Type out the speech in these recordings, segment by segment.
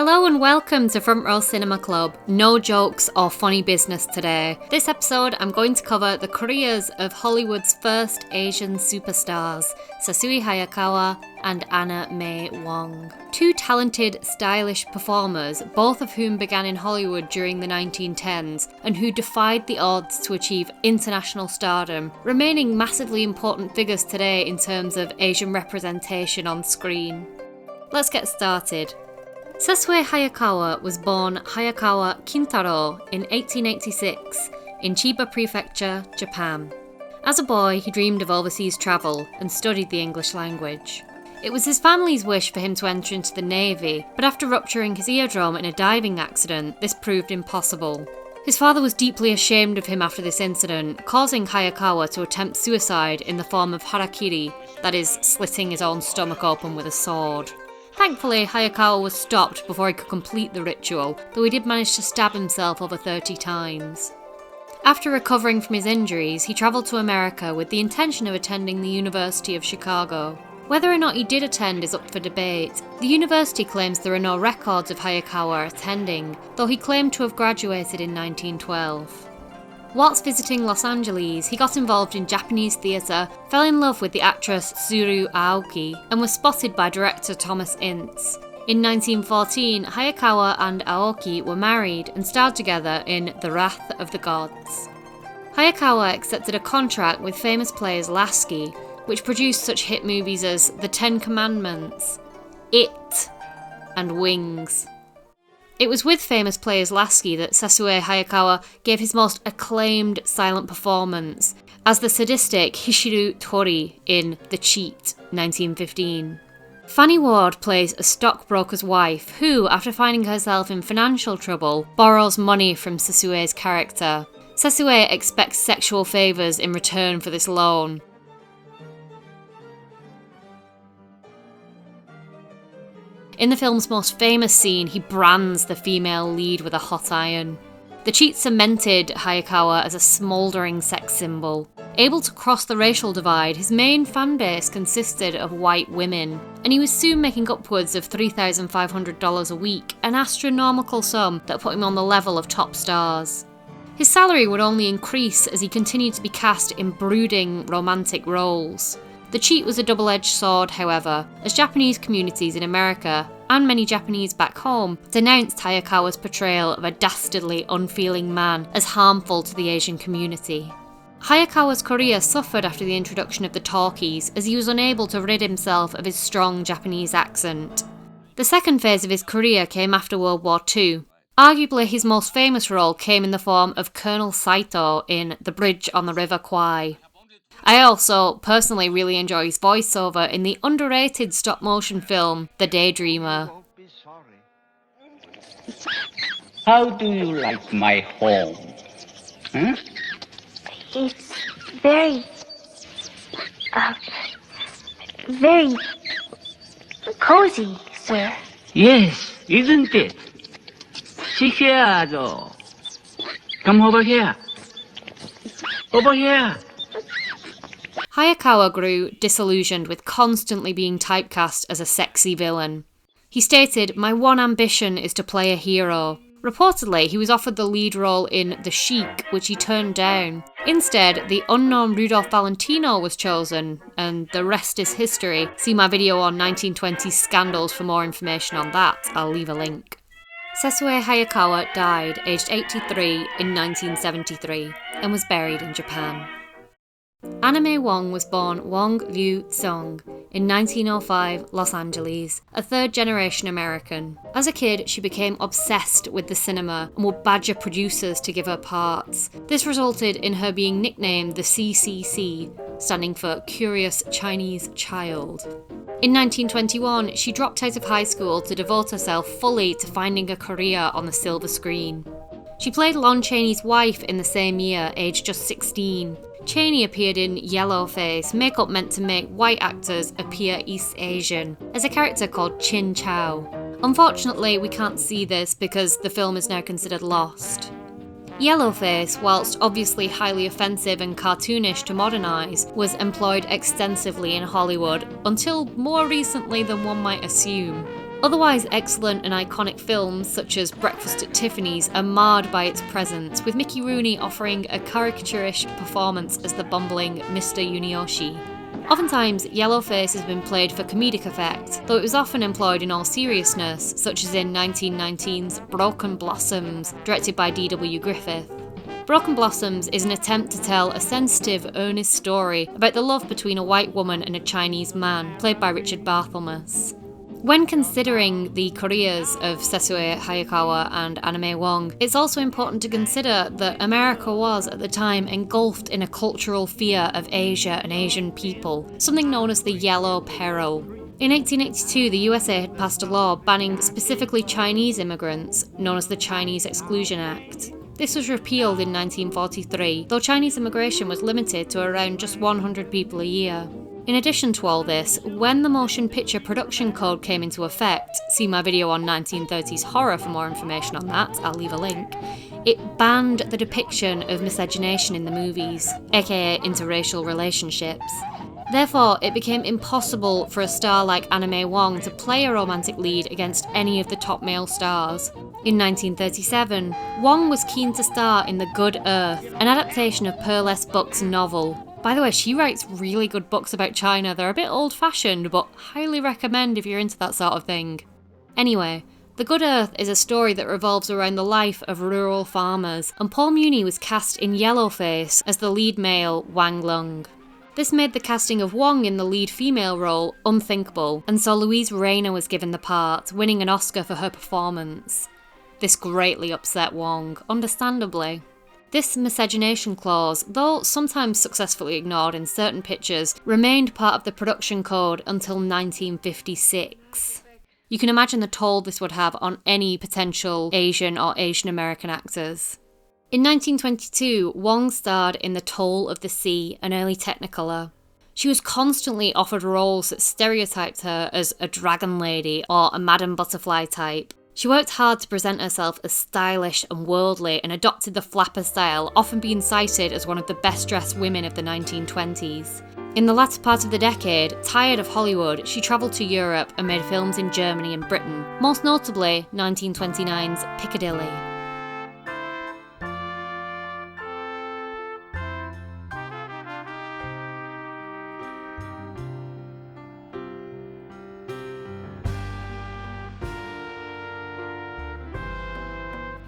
Hello and welcome to Front Row Cinema Club. No jokes or funny business today. This episode I'm going to cover the careers of Hollywood's first Asian superstars, Sessue Hayakawa and May Wong. Two talented, stylish performers, both of whom began in Hollywood during the 1910s and who defied the odds to achieve international stardom, remaining massively important figures today in terms of Asian representation on screen. Let's get started. Sessue Hayakawa was born Hayakawa Kintaro in 1886 in Chiba Prefecture, Japan. As a boy, he dreamed of overseas travel and studied the English language. It was his family's wish for him to enter into the Navy, but after rupturing his eardrum in a diving accident, this proved impossible. His father was deeply ashamed of him after this incident, causing Hayakawa to attempt suicide in the form of harakiri, that is, slitting his own stomach open with a sword. Thankfully, Hayakawa was stopped before he could complete the ritual, though he did manage to stab himself over 30 times. After recovering from his injuries, he travelled to America with the intention of attending the University of Chicago. Whether or not he did attend is up for debate. The university claims there are no records of Hayakawa attending, though he claimed to have graduated in 1912. Whilst visiting Los Angeles, he got involved in Japanese theatre, fell in love with the actress Tsuru Aoki, and was spotted by director Thomas Ince. In 1914, Hayakawa and Aoki were married and starred together in The Wrath of the Gods. Hayakawa accepted a contract with famous players Lasky, which produced such hit movies as The Ten Commandments, It, and Wings. It was with famous players Lasky that Sessue Hayakawa gave his most acclaimed silent performance as the sadistic Hishiru Tori in The Cheat, 1915. Fanny Ward plays a stockbroker's wife who, after finding herself in financial trouble, borrows money from Sessue's character. Sessue expects sexual favours in return for this loan. In the film's most famous scene, he brands the female lead with a hot iron. The Cheat cemented Hayakawa as a smouldering sex symbol. Able to cross the racial divide, his main fan base consisted of white women, and he was soon making upwards of $3,500 a week, an astronomical sum that put him on the level of top stars. His salary would only increase as he continued to be cast in brooding romantic roles. The Cheat was a double-edged sword, however, as Japanese communities in America, and many Japanese back home, denounced Hayakawa's portrayal of a dastardly, unfeeling man as harmful to the Asian community. Hayakawa's career suffered after the introduction of the talkies, as he was unable to rid himself of his strong Japanese accent. The second phase of his career came after World War II. Arguably his most famous role came in the form of Colonel Saito in The Bridge on the River Kwai. I also personally really enjoy his voiceover in the underrated stop-motion film The Daydreamer. How do you like my home? Huh? It's very cozy, sir. Yes, isn't it? See here, though. Come over here. Over here. Hayakawa grew disillusioned with constantly being typecast as a sexy villain. He stated, "My one ambition is to play a hero." Reportedly, he was offered the lead role in The Sheik, which he turned down. Instead, the unknown Rudolph Valentino was chosen, and the rest is history. See my video on 1920s scandals for more information on that. I'll leave a link. Sessue Hayakawa died aged 83 in 1973 and was buried in Japan. May Wong was born Wong Liu Tsong in 1905, Los Angeles, a third-generation American. As a kid, she became obsessed with the cinema and would badger producers to give her parts. This resulted in her being nicknamed the CCC, standing for Curious Chinese Child. In 1921, she dropped out of high school to devote herself fully to finding a career on the silver screen. She played Lon Chaney's wife in the same year, aged just 16. Chaney appeared in Yellowface, makeup meant to make white actors appear East Asian, as a character called Chin Chow. Unfortunately, we can't see this because the film is now considered lost. Yellowface, whilst obviously highly offensive and cartoonish to modernise, was employed extensively in Hollywood, until more recently than one might assume. Otherwise excellent and iconic films such as Breakfast at Tiffany's are marred by its presence, with Mickey Rooney offering a caricaturish performance as the bumbling Mr. Yunioshi. Oftentimes, Yellowface has been played for comedic effect, though it was often employed in all seriousness, such as in 1919's Broken Blossoms, directed by D.W. Griffith. Broken Blossoms is an attempt to tell a sensitive, earnest story about the love between a white woman and a Chinese man, played by Richard Barthelmess. When considering the careers of Sessue Hayakawa and May Wong, it's also important to consider that America was, at the time, engulfed in a cultural fear of Asia and Asian people, something known as the Yellow Peril. In 1882, the USA had passed a law banning specifically Chinese immigrants, known as the Chinese Exclusion Act. This was repealed in 1943, though Chinese immigration was limited to around just 100 people a year. In addition to all this, when the Motion Picture Production Code came into effect, see my video on 1930s horror for more information on that, I'll leave a link, it banned the depiction of miscegenation in the movies, aka interracial relationships. Therefore, it became impossible for a star like May Wong to play a romantic lead against any of the top male stars. In 1937, Wong was keen to star in The Good Earth, an adaptation of Pearl Buck's novel. By the way, she writes really good books about China. They're a bit old-fashioned, but highly recommend if you're into that sort of thing. Anyway, The Good Earth is a story that revolves around the life of rural farmers, and Paul Muni was cast in Yellowface as the lead male, Wang Lung. This made the casting of Wong in the lead female role unthinkable, and so Louise Rayner was given the part, winning an Oscar for her performance. This greatly upset Wong, understandably. This miscegenation clause, though sometimes successfully ignored in certain pictures, remained part of the production code until 1956. You can imagine the toll this would have on any potential Asian or Asian American actors. In 1922, Wong starred in The Toll of the Sea, an early Technicolor. She was constantly offered roles that stereotyped her as a dragon lady or a Madame Butterfly type. She worked hard to present herself as stylish and worldly and adopted the flapper style, often being cited as one of the best-dressed women of the 1920s. In the latter part of the decade, tired of Hollywood, she travelled to Europe and made films in Germany and Britain, most notably 1929's Piccadilly.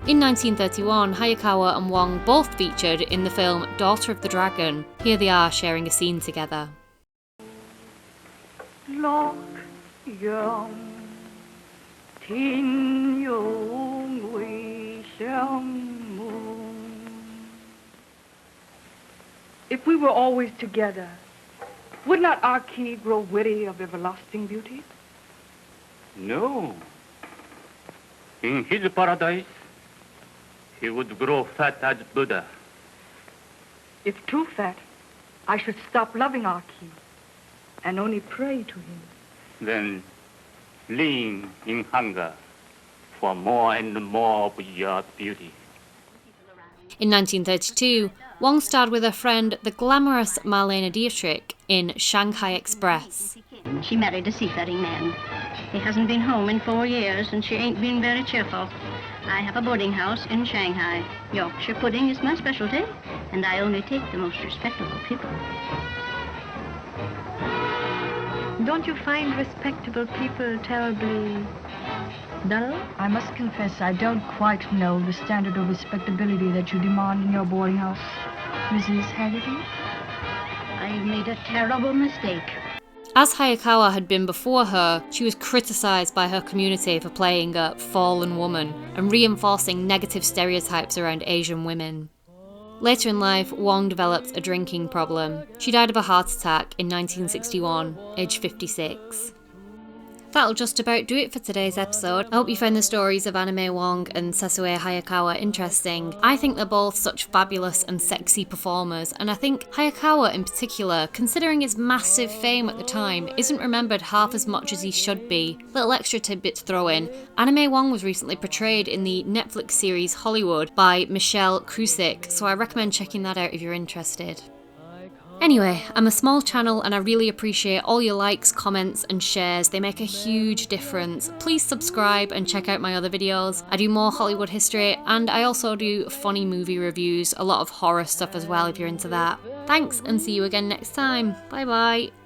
In 1931, Hayakawa and Wong both featured in the film Daughter of the Dragon. Here they are sharing a scene together. If we were always together, would not our key grow witty of everlasting beauty? No. In his paradise, he would grow fat as Buddha. If too fat, I should stop loving our key and only pray to him. Then lean in hunger for more and more of your beauty. In 1932, Wong starred with her friend, the glamorous Marlene Dietrich, in Shanghai Express. She married a seafaring man. He hasn't been home in 4 years, and she ain't been very cheerful. I have a boarding house in Shanghai. Yorkshire pudding is my specialty, and I only take the most respectable people. Don't you find respectable people terribly dull? I must confess I don't quite know the standard of respectability that you demand in your boarding house, Mrs. Haggerty. I've made a terrible mistake. As Hayakawa had been before her, she was criticised by her community for playing a fallen woman and reinforcing negative stereotypes around Asian women. Later in life, Wong developed a drinking problem. She died of a heart attack in 1961, aged 56. That'll just about do it for today's episode. I hope you found the stories of May Wong and Sessue Hayakawa interesting. I think they're both such fabulous and sexy performers, and I think Hayakawa in particular, considering his massive fame at the time, isn't remembered half as much as he should be. Little extra tidbit to throw in, May Wong was recently portrayed in the Netflix series Hollywood by Michelle Krusik, so I recommend checking that out if you're interested. Anyway, I'm a small channel and I really appreciate all your likes, comments and shares. They make a huge difference. Please subscribe and check out my other videos. I do more Hollywood history and I also do funny movie reviews, a lot of horror stuff as well if you're into that. Thanks and see you again next time. Bye bye.